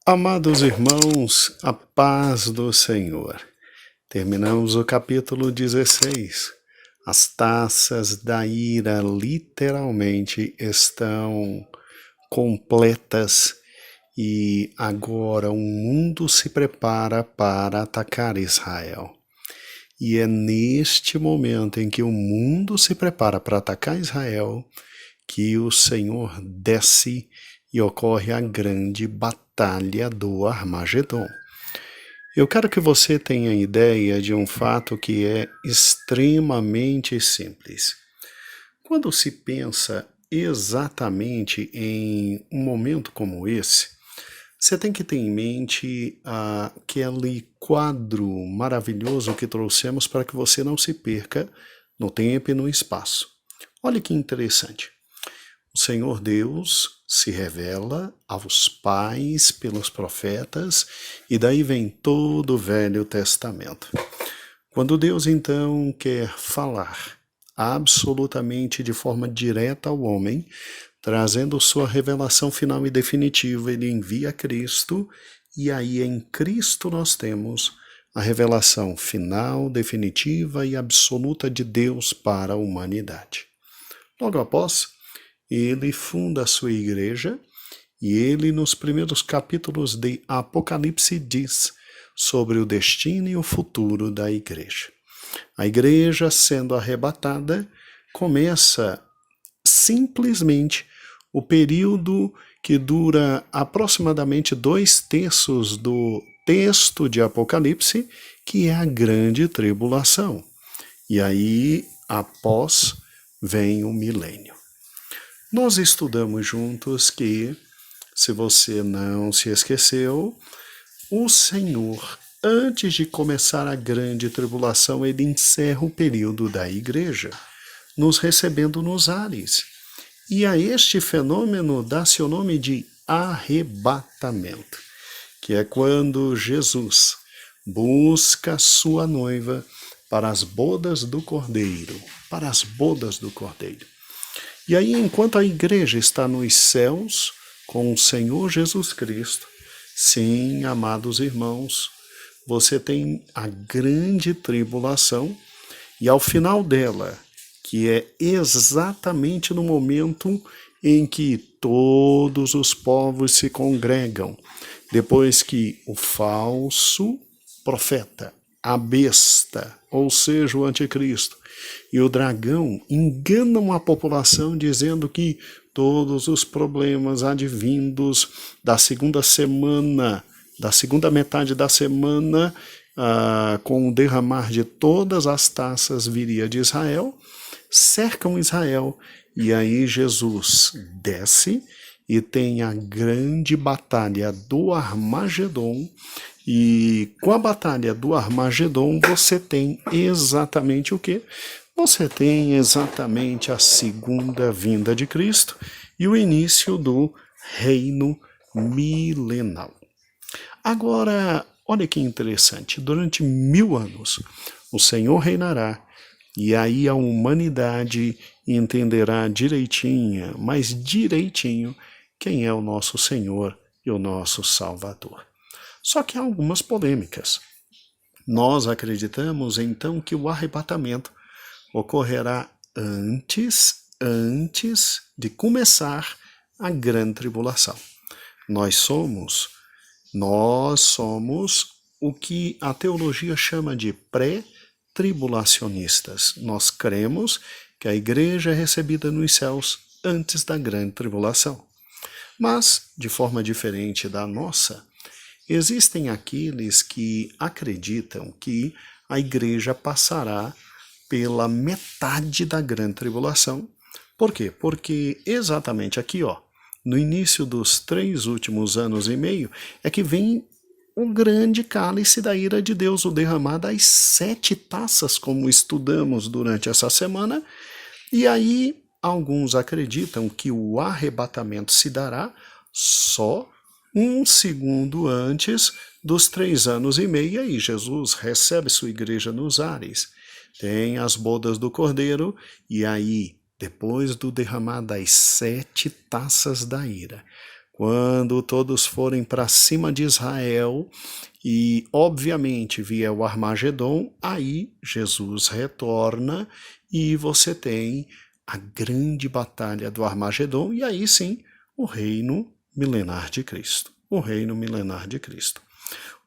Amados irmãos, a paz do Senhor. Terminamos o capítulo 16. As taças da ira literalmente estão completas e agora o mundo se prepara para atacar Israel. E é neste momento em que o mundo se prepara para atacar Israel que o Senhor desce e ocorre a grande batalha do Armagedon. Eu quero que você tenha ideia de um fato que é extremamente simples. Quando se pensa exatamente em um momento como esse, você tem que ter em mente aquele quadro maravilhoso que trouxemos para que você não se perca no tempo e no espaço. Olha que interessante. O Senhor Deus se revela aos pais pelos profetas, e daí vem todo o Velho Testamento. Quando Deus então quer falar absolutamente de forma direta ao homem, trazendo sua revelação final e definitiva, ele envia Cristo, e aí em Cristo nós temos a revelação final, definitiva e absoluta de Deus para a humanidade. Logo após, ele funda a sua igreja e ele, nos primeiros capítulos de Apocalipse, diz sobre o destino e o futuro da igreja. A igreja, sendo arrebatada, começa simplesmente o período que dura aproximadamente 2/3 do texto de Apocalipse, que é a grande tribulação. E aí, após, vem o milênio. Nós estudamos juntos que, se você não se esqueceu, o Senhor, antes de começar a grande tribulação, ele encerra o período da igreja, nos recebendo nos ares. E a este fenômeno dá-se o nome de arrebatamento, que é quando Jesus busca sua noiva para as bodas do Cordeiro, para as bodas do Cordeiro. E aí, enquanto a igreja está nos céus com o Senhor Jesus Cristo, sim, amados irmãos, você tem a grande tribulação, e ao final dela, que é exatamente no momento em que todos os povos se congregam, depois que o falso profeta, a besta, ou seja, o anticristo, e o dragão enganam a população dizendo que todos os problemas advindos da segunda semana, da segunda metade da semana, com o derramar de todas as taças viria de Israel, cercam Israel, e aí Jesus desce e tem a grande batalha do Armagedon. E com a batalha do Armagedon você tem exatamente o quê? Você tem exatamente a segunda vinda de Cristo e o início do reino milenal. Agora, olha que interessante, durante 1000 anos o Senhor reinará, e aí a humanidade entenderá direitinho, mas direitinho, quem é o nosso Senhor e o nosso Salvador. Só que há algumas polêmicas. Nós acreditamos então que o arrebatamento ocorrerá antes de começar a grande tribulação. Nós somos o que a teologia chama de pré-tribulacionistas. Nós cremos que a igreja é recebida nos céus antes da grande tribulação. Mas, de forma diferente da nossa, existem aqueles que acreditam que a igreja passará pela metade da grande tribulação. Por quê? Porque exatamente aqui, no início dos 3 últimos anos e meio, é que vem o grande cálice da ira de Deus, o derramar das 7 taças, como estudamos durante essa semana. E aí, alguns acreditam que o arrebatamento se dará só 1 segundo antes dos 3 anos e meio, e aí Jesus recebe sua igreja nos ares. Tem as bodas do Cordeiro, e aí, depois do derramar das 7 taças da ira, Quando todos forem para cima de Israel e, obviamente, vier o Armagedon, aí Jesus retorna e você tem a grande batalha do Armagedon e aí sim o reino milenar de Cristo. O reino milenar de Cristo.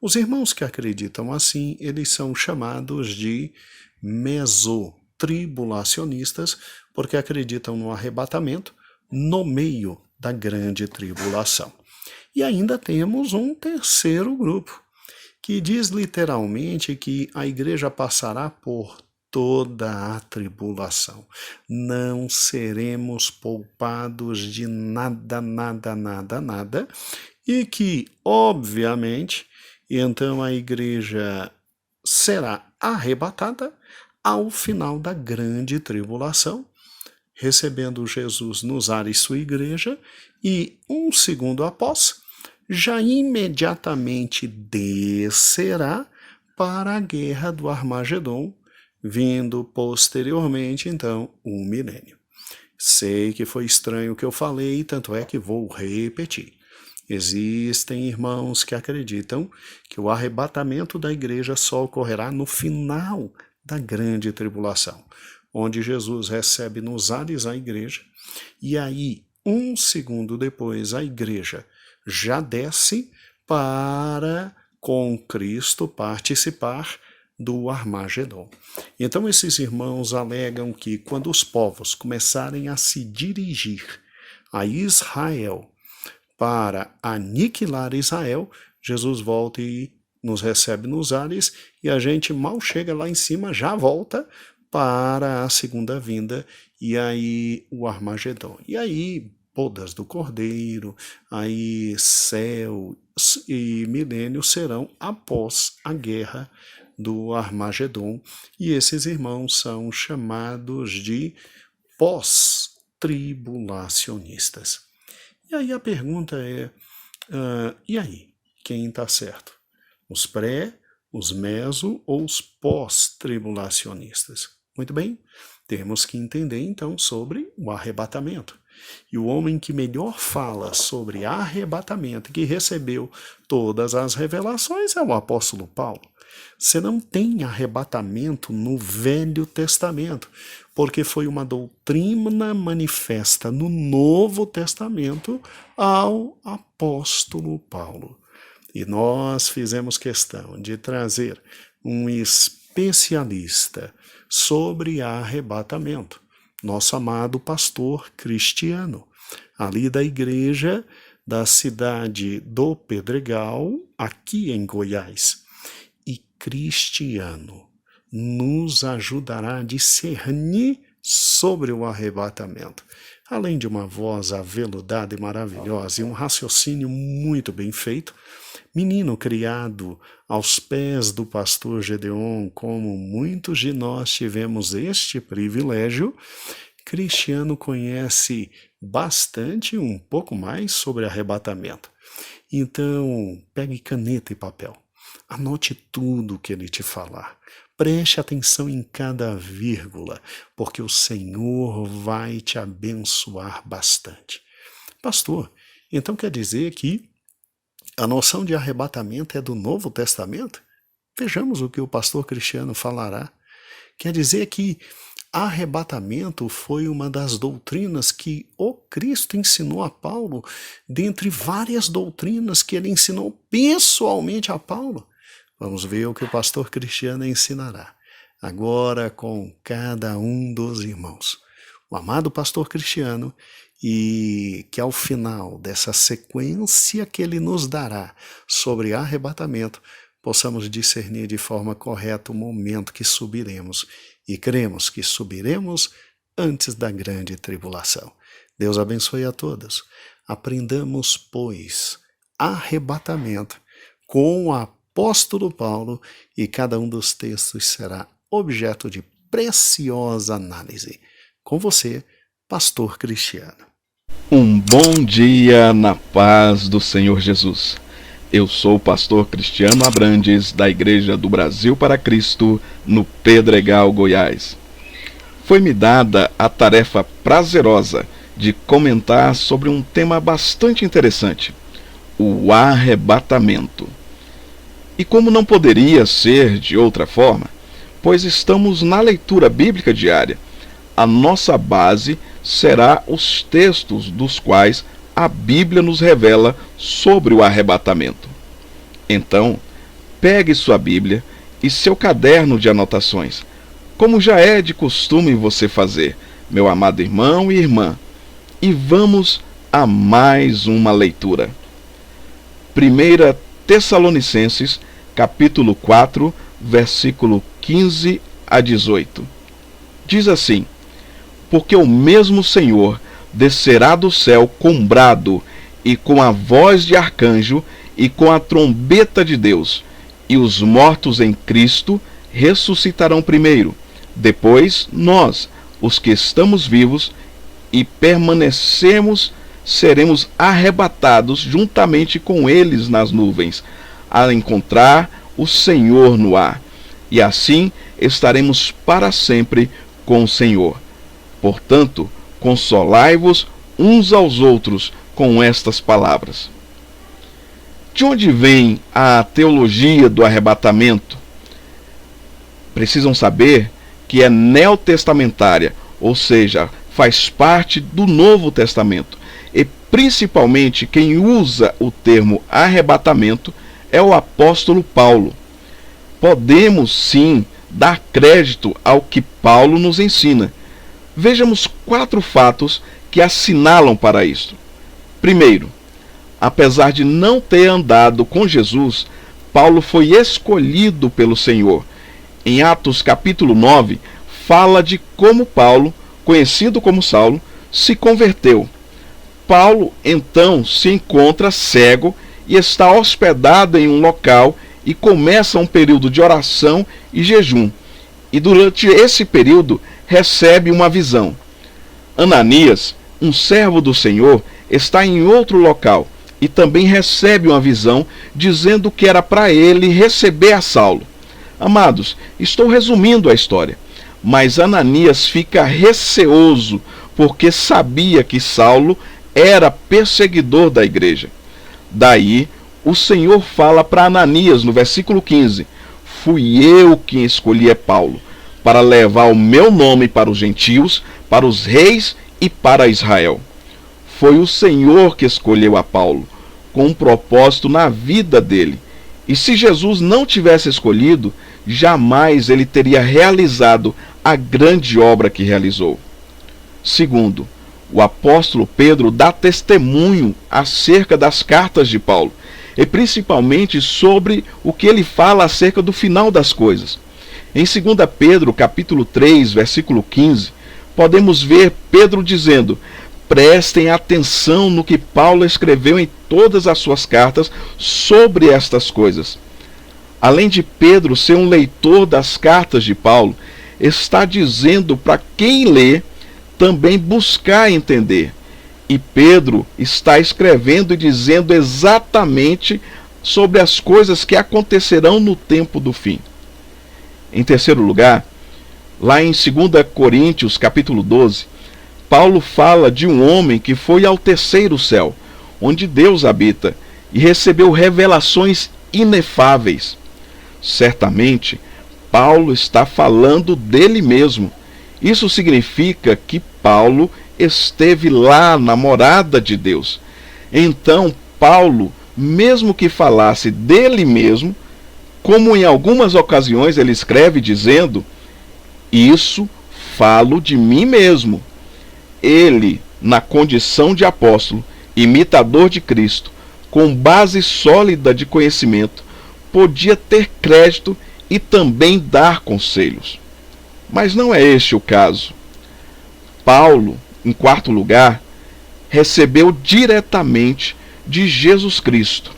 Os irmãos que acreditam assim, eles são chamados de mesotribulacionistas, porque acreditam no arrebatamento no meio da grande tribulação. E ainda temos um terceiro grupo, que diz literalmente que a igreja passará por toda a tribulação. Não seremos poupados de nada, nada, nada, nada, e que, obviamente, então a igreja será arrebatada ao final da grande tribulação, recebendo Jesus nos ares sua igreja, e um segundo após, já imediatamente descerá para a guerra do Armagedon, vindo posteriormente, então, o milênio. Sei que foi estranho o que eu falei, tanto é que vou repetir. Existem irmãos que acreditam que o arrebatamento da igreja só ocorrerá no final da grande tribulação, onde Jesus recebe nos ares a igreja, e aí, um segundo depois, a igreja já desce para, com Cristo, participar do Armagedon. Então, esses irmãos alegam que quando os povos começarem a se dirigir a Israel para aniquilar Israel, Jesus volta e nos recebe nos ares, e a gente mal chega lá em cima, já volta para a segunda vinda, e aí o Armagedon. E aí, bodas do Cordeiro, aí céu e milênio serão após a guerra do Armagedon, e esses irmãos são chamados de pós-tribulacionistas. E aí a pergunta é, e aí, quem está certo? Os pré, os meso ou os pós-tribulacionistas? Muito bem, temos que entender então sobre o arrebatamento. E o homem que melhor fala sobre arrebatamento, que recebeu todas as revelações, é o apóstolo Paulo. Você não tem arrebatamento no Velho Testamento, porque foi uma doutrina manifesta no Novo Testamento ao apóstolo Paulo. E nós fizemos questão de trazer um especialista sobre arrebatamento, nosso amado pastor Cristiano, ali da igreja da cidade do Pedregal, aqui em Goiás. E Cristiano nos ajudará a discernir sobre o arrebatamento. Além de uma voz aveludada e maravilhosa e um raciocínio muito bem feito, menino criado aos pés do pastor Gedeon, como muitos de nós tivemos este privilégio, Cristiano conhece bastante, um pouco mais sobre arrebatamento. Então, pegue caneta e papel. Anote tudo o que ele te falar. Preste atenção em cada vírgula, porque o Senhor vai te abençoar bastante. Pastor, então quer dizer que a noção de arrebatamento é do Novo Testamento? Vejamos o que o pastor Cristiano falará. Quer dizer que arrebatamento foi uma das doutrinas que o Cristo ensinou a Paulo, dentre várias doutrinas que ele ensinou pessoalmente a Paulo. Vamos ver o que o pastor Cristiano ensinará, agora com cada um dos irmãos. O amado pastor Cristiano, e que ao final dessa sequência que ele nos dará sobre arrebatamento, possamos discernir de forma correta o momento que subiremos, e cremos que subiremos antes da grande tribulação. Deus abençoe a todos. Aprendamos, pois, arrebatamento com o apóstolo Paulo, e cada um dos textos será objeto de preciosa análise. Com você, pastor Cristiano. Um bom dia na paz do Senhor Jesus. Eu sou o pastor Cristiano Abrantes, da Igreja do Brasil para Cristo, no Pedregal, Goiás. Foi-me dada a tarefa prazerosa de comentar sobre um tema bastante interessante: o arrebatamento. E como não poderia ser de outra forma, pois estamos na leitura bíblica diária, a nossa base será os textos dos quais a Bíblia nos revela sobre o arrebatamento. Então, pegue sua Bíblia e seu caderno de anotações, como já é de costume você fazer, meu amado irmão e irmã, e vamos a mais uma leitura. 1 Tessalonicenses, capítulo 4, versículo 15 a 18. Diz assim: porque o mesmo Senhor descerá do céu com brado, e com a voz de arcanjo, e com a trombeta de Deus, e os mortos em Cristo ressuscitarão primeiro. Depois, nós, os que estamos vivos e permanecemos, seremos arrebatados juntamente com eles nas nuvens, a encontrar o Senhor no ar. E assim estaremos para sempre com o Senhor. Portanto, consolai-vos uns aos outros com estas palavras. De onde vem a teologia do arrebatamento? Precisam saber que é neotestamentária, ou seja, faz parte do Novo Testamento. E principalmente quem usa o termo arrebatamento é o apóstolo Paulo. Podemos sim dar crédito ao que Paulo nos ensina. Vejamos 4 fatos que assinalam para isto. Primeiro, apesar de não ter andado com Jesus, Paulo foi escolhido pelo Senhor. Em Atos capítulo 9, fala de como Paulo, conhecido como Saulo, se converteu. Paulo, então, se encontra cego e está hospedado em um local e começa um período de oração e jejum. E durante esse período, recebe uma visão. Ananias, um servo do Senhor, está em outro local e também recebe uma visão dizendo que era para ele receber a Saulo. Amados, estou resumindo a história, mas Ananias fica receoso porque sabia que Saulo era perseguidor da igreja. Daí, o Senhor fala para Ananias no versículo 15: fui eu quem escolhi Paulo, para levar o meu nome para os gentios, para os reis e para Israel. Foi o Senhor que escolheu a Paulo, com um propósito na vida dele. E se Jesus não tivesse escolhido, jamais ele teria realizado a grande obra que realizou. Segundo, o apóstolo Pedro dá testemunho acerca das cartas de Paulo, e principalmente sobre o que ele fala acerca do final das coisas. Em 2 Pedro, capítulo 3, versículo 15, podemos ver Pedro dizendo: prestem atenção no que Paulo escreveu em todas as suas cartas sobre estas coisas. Além de Pedro ser um leitor das cartas de Paulo, está dizendo para quem lê também buscar entender. E Pedro está escrevendo e dizendo exatamente sobre as coisas que acontecerão no tempo do fim. Em terceiro lugar, lá em 2 Coríntios, capítulo 12, Paulo fala de um homem que foi ao terceiro céu, onde Deus habita, e recebeu revelações inefáveis. Certamente, Paulo está falando dele mesmo. Isso significa que Paulo esteve lá na morada de Deus. Então, Paulo, mesmo que falasse dele mesmo, como em algumas ocasiões ele escreve dizendo: isso falo de mim mesmo. Ele, na condição de apóstolo, imitador de Cristo, com base sólida de conhecimento, podia ter crédito e também dar conselhos. Mas não é este o caso. Paulo, em quarto lugar, recebeu diretamente de Jesus Cristo.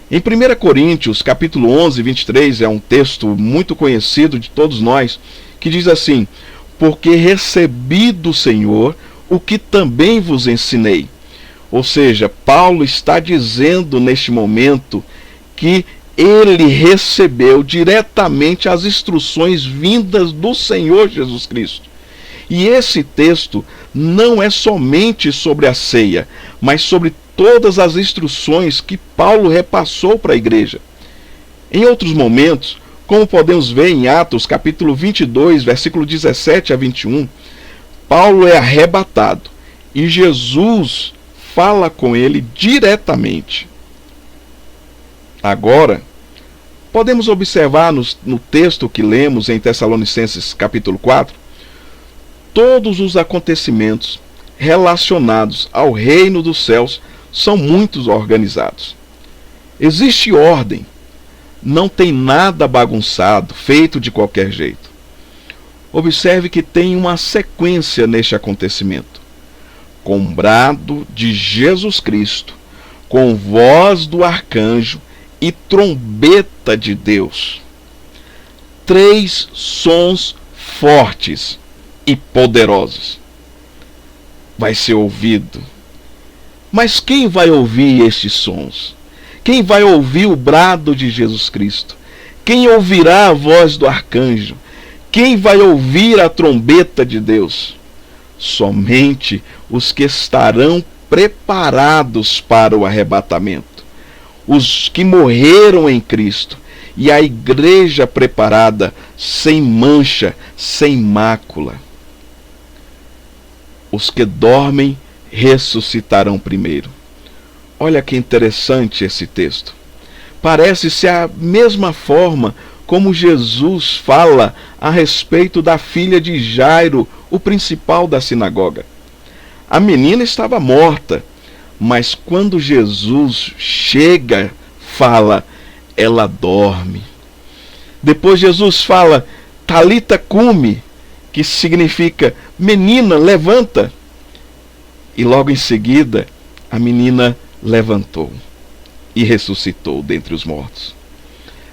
Em 1 Coríntios, capítulo 11, 23, é um texto muito conhecido de todos nós, que diz assim: porque recebi do Senhor o que também vos ensinei. Ou seja, Paulo está dizendo neste momento que ele recebeu diretamente as instruções vindas do Senhor Jesus Cristo. E esse texto não é somente sobre a ceia, mas sobre todas as instruções que Paulo repassou para a igreja. Em outros momentos, como podemos ver em Atos capítulo 22, versículo 17 a 21, Paulo é arrebatado e Jesus fala com ele diretamente. Agora, podemos observar no texto que lemos em Tessalonicenses capítulo 4, todos os acontecimentos relacionados ao reino dos céus são muito organizados. Existe ordem, não tem nada bagunçado, feito de qualquer jeito. Observe que tem uma sequência neste acontecimento. Com brado de Jesus Cristo, com voz do arcanjo e trombeta de Deus. 3 sons fortes e poderosos. Vai ser ouvido. Mas quem vai ouvir estes sons? Quem vai ouvir o brado de Jesus Cristo? Quem ouvirá a voz do arcanjo? Quem vai ouvir a trombeta de Deus? Somente os que estarão preparados para o arrebatamento. Os que morreram em Cristo e a igreja preparada, sem mancha, sem mácula. Os que dormem ressuscitarão primeiro. Olha que interessante esse texto. Parece ser a mesma forma como Jesus fala a respeito da filha de Jairo, o principal da sinagoga. A menina estava morta, mas quando Jesus chega, fala, ela dorme. Depois Jesus fala, Talita cumi, que significa, menina, levanta. E logo em seguida, a menina levantou e ressuscitou dentre os mortos.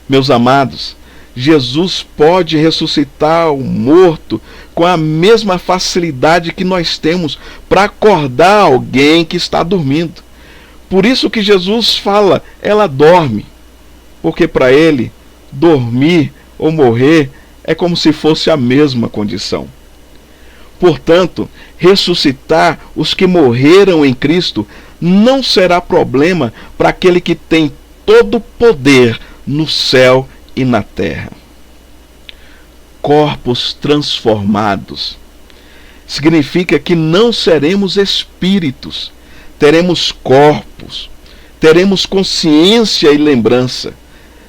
Meus amados, Jesus pode ressuscitar o morto com a mesma facilidade que nós temos para acordar alguém que está dormindo. Por isso que Jesus fala, ela dorme, porque para ele, dormir ou morrer é como se fosse a mesma condição. Portanto, ressuscitar os que morreram em Cristo não será problema para aquele que tem todo o poder no céu e na terra. Corpos transformados significa que não seremos espíritos, teremos corpos, teremos consciência e lembrança.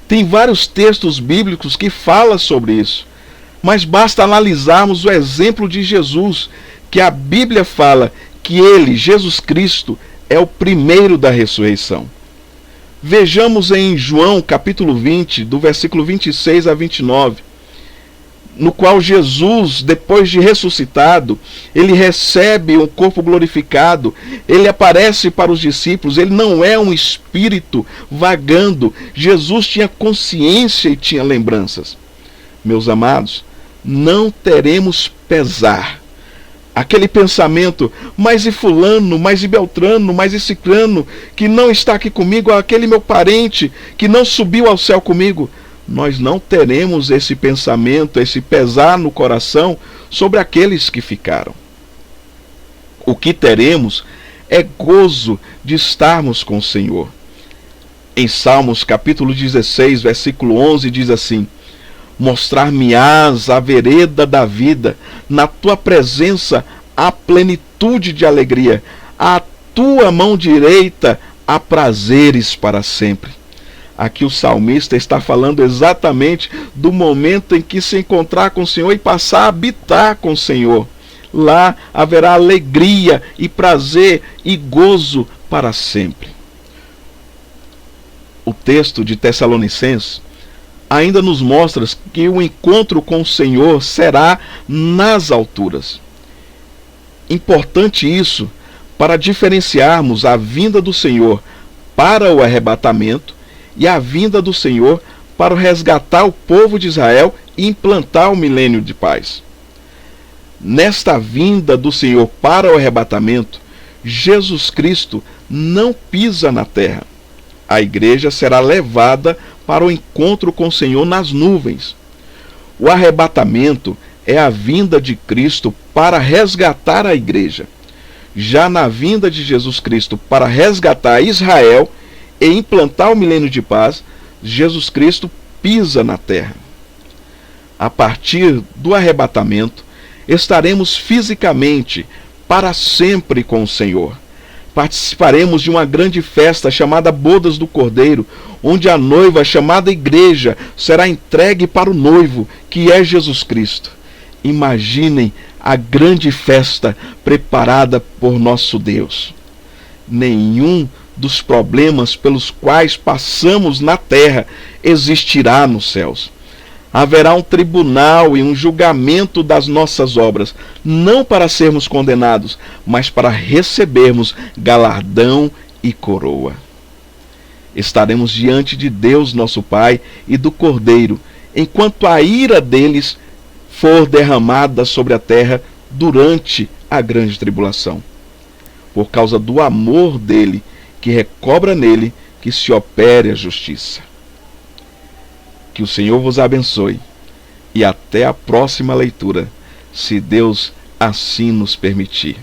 Tem vários textos bíblicos que falam sobre isso, mas basta analisarmos o exemplo de Jesus, que a Bíblia fala que ele, Jesus Cristo, é o primeiro da ressurreição. Vejamos em João capítulo 20, do versículo 26 a 29, no qual Jesus, depois de ressuscitado, ele recebe um corpo glorificado, ele aparece para os discípulos, ele não é um espírito vagando, Jesus tinha consciência e tinha lembranças. Meus amados, não teremos pesar. Aquele pensamento, mas e fulano, mas e Beltrano, mas e Cicrano, que não está aqui comigo, aquele meu parente, que não subiu ao céu comigo. Nós não teremos esse pensamento, esse pesar no coração sobre aqueles que ficaram. O que teremos é gozo de estarmos com o Senhor. Em Salmos capítulo 16, versículo 11, diz assim, mostrar-me-ás a vereda da vida, na tua presença há plenitude de alegria, à tua mão direita há prazeres para sempre. Aqui o salmista está falando exatamente do momento em que se encontrar com o Senhor e passar a habitar com o Senhor. Lá haverá alegria e prazer e gozo para sempre. O texto de Tessalonicenses ainda nos mostra que o encontro com o Senhor será nas alturas. Importante isso para diferenciarmos a vinda do Senhor para o arrebatamento e a vinda do Senhor para resgatar o povo de Israel e implantar o milênio de paz. Nesta vinda do Senhor para o arrebatamento, Jesus Cristo não pisa na terra. A igreja será levada para o encontro com o Senhor nas nuvens. O arrebatamento é a vinda de Cristo para resgatar a igreja. Já na vinda de Jesus Cristo para resgatar Israel e implantar o milênio de paz, Jesus Cristo pisa na terra. A partir do arrebatamento, estaremos fisicamente para sempre com o Senhor. Participaremos de uma grande festa chamada Bodas do Cordeiro, onde a noiva, chamada Igreja, será entregue para o noivo, que é Jesus Cristo. Imaginem a grande festa preparada por nosso Deus. Nenhum dos problemas pelos quais passamos na terra existirá nos céus. Haverá um tribunal e um julgamento das nossas obras, não para sermos condenados, mas para recebermos galardão e coroa. Estaremos diante de Deus, nosso Pai, e do Cordeiro, enquanto a ira deles for derramada sobre a terra durante a grande tribulação. Por causa do amor dele, que recobra nele, que se opere a justiça. Que o Senhor vos abençoe e até a próxima leitura, se Deus assim nos permitir.